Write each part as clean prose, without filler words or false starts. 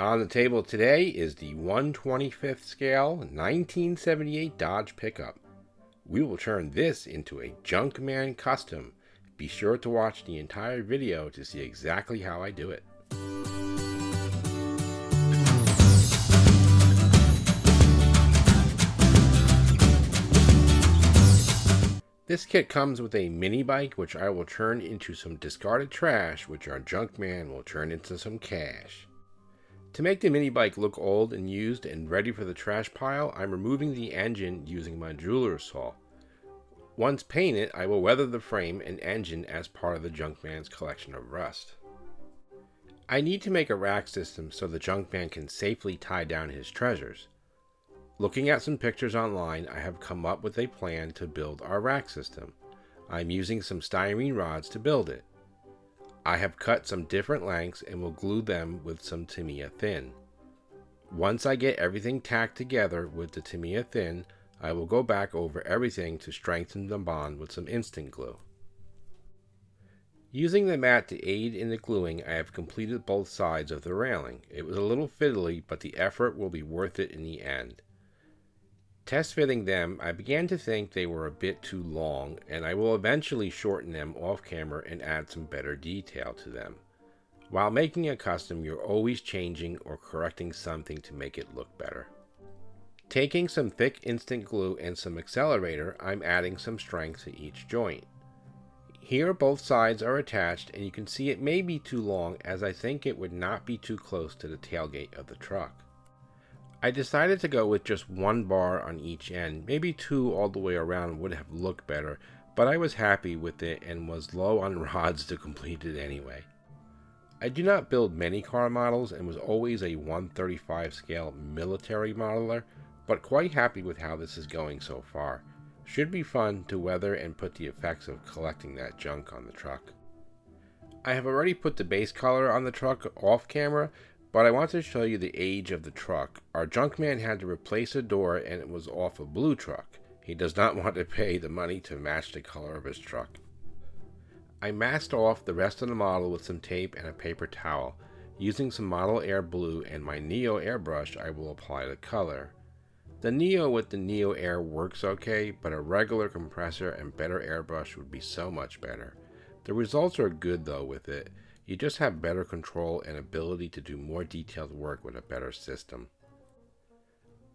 On the table today is the 1/25th scale 1978 Dodge pickup. We will turn this into a Junkman custom. Be sure to watch the entire video to see exactly how I do it. This kit comes with a mini bike which I will turn into some discarded trash which our Junkman will turn into some cash. To make the mini bike look old and used and ready for the trash pile, I'm removing the engine using my jeweler's saw. Once painted, I will weather the frame and engine as part of the Junkman's collection of rust. I need to make a rack system so the Junkman can safely tie down his treasures. Looking at some pictures online, I have come up with a plan to build our rack system. I'm using some styrene rods to build it. I have cut some different lengths and will glue them with some Tamiya thin. Once I get everything tacked together with the Tamiya thin, I will go back over everything to strengthen the bond with some instant glue. Using the mat to aid in the gluing, I have completed both sides of the railing. It was a little fiddly, but the effort will be worth it in the end. Test fitting them, I began to think they were a bit too long, and I will eventually shorten them off camera and add some better detail to them. While making a custom, you're always changing or correcting something to make it look better. Taking some thick instant glue and some accelerator, I'm adding some strength to each joint. Here both sides are attached, and you can see it may be too long as I think it would not be too close to the tailgate of the truck. I decided to go with just one bar on each end. Maybe two all the way around would have looked better, but I was happy with it and was low on rods to complete it anyway. I do not build many car models and was always a 1/35 scale military modeler, but quite happy with how this is going so far. Should be fun to weather and put the effects of collecting that junk on the truck. I have already put the base color on the truck off camera, but I want to show you the age of the truck. Our Junkman had to replace a door and it was off a blue truck. He does not want to pay the money to match the color of his truck. I masked off the rest of the model with some tape and a paper towel. Using some Model Air Blue and my Neo airbrush, I will apply the color. The Neo with the Neo Air works okay, but a regular compressor and better airbrush would be so much better. The results are good though with it. You just have better control and ability to do more detailed work with a better system.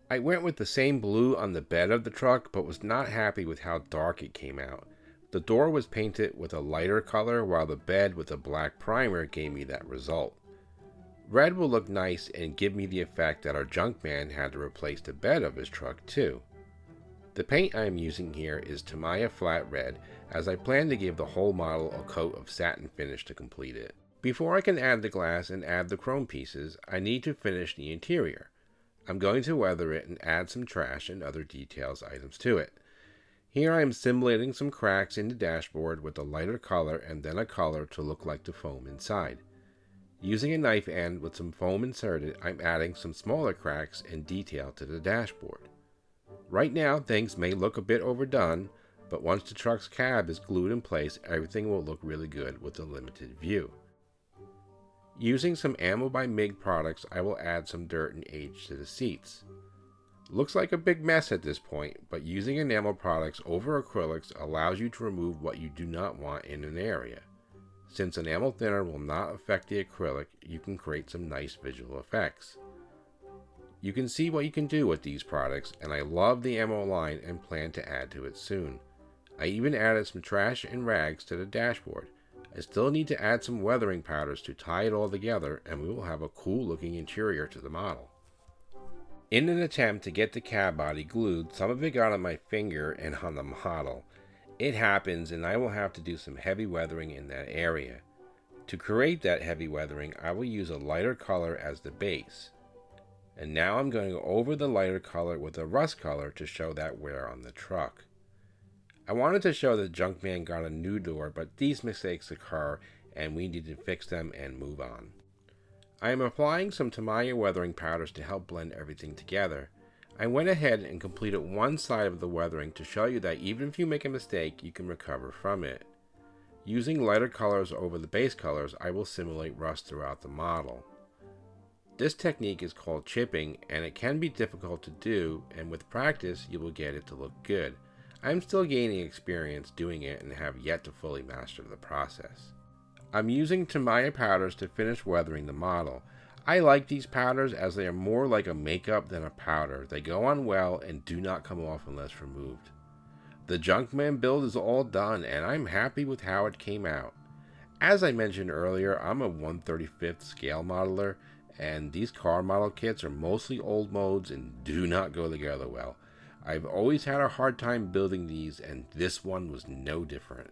I went with the same blue on the bed of the truck, but was not happy with how dark it came out. The door was painted with a lighter color, while the bed with a black primer gave me that result. Red will look nice and give me the effect that our Junkman had to replace the bed of his truck too. The paint I am using here is Tamiya Flat Red, as I plan to give the whole model a coat of satin finish to complete it. Before I can add the glass and add the chrome pieces, I need to finish the interior. I'm going to weather it and add some trash and other details items to it. Here I am simulating some cracks in the dashboard with a lighter color and then a color to look like the foam inside. Using a knife end with some foam inserted, I'm adding some smaller cracks and detail to the dashboard. Right now things may look a bit overdone, but once the truck's cab is glued in place, everything will look really good with a limited view. Using some Ammo by MIG products, I will add some dirt and age to the seats. Looks like a big mess at this point, but using enamel products over acrylics allows you to remove what you do not want in an area. Since enamel thinner will not affect the acrylic, you can create some nice visual effects. You can see what you can do with these products, and I love the ammo line and plan to add to it soon. I even added some trash and rags to the dashboard. I still need to add some weathering powders to tie it all together, and we will have a cool looking interior to the model. In an attempt to get the cab body glued, some of it got on my finger and on the model. It happens, and I will have to do some heavy weathering in that area. To create that heavy weathering, I will use a lighter color as the base. And now I'm going over the lighter color with a rust color to show that wear on the truck. I wanted to show that Junkman got a new door, but these mistakes occur and we need to fix them and move on. I am applying some Tamiya weathering powders to help blend everything together. I went ahead and completed one side of the weathering to show you that even if you make a mistake, you can recover from it. Using lighter colors over the base colors, I will simulate rust throughout the model. This technique is called chipping, and it can be difficult to do, and with practice you will get it to look good. I'm still gaining experience doing it and have yet to fully master the process. I'm using Tamiya powders to finish weathering the model. I like these powders as they are more like a makeup than a powder. They go on well and do not come off unless removed. The Junkman build is all done and I'm happy with how it came out. As I mentioned earlier, I'm a 1/35th scale modeler, and these car model kits are mostly old modes and do not go together well. I've always had a hard time building these, and this one was no different.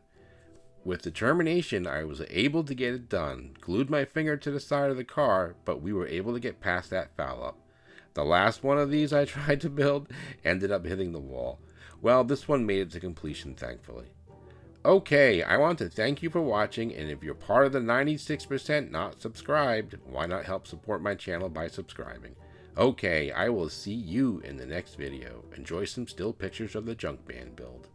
With determination, I was able to get it done, glued my finger to the side of the car, but we were able to get past that foul up. The last one of these I tried to build ended up hitting the wall. Well, this one made it to completion, thankfully. Okay, I want to thank you for watching, and if you're part of the 96% not subscribed, why not help support my channel by subscribing? Okay, I will see you in the next video. Enjoy some still pictures of the Junkman build.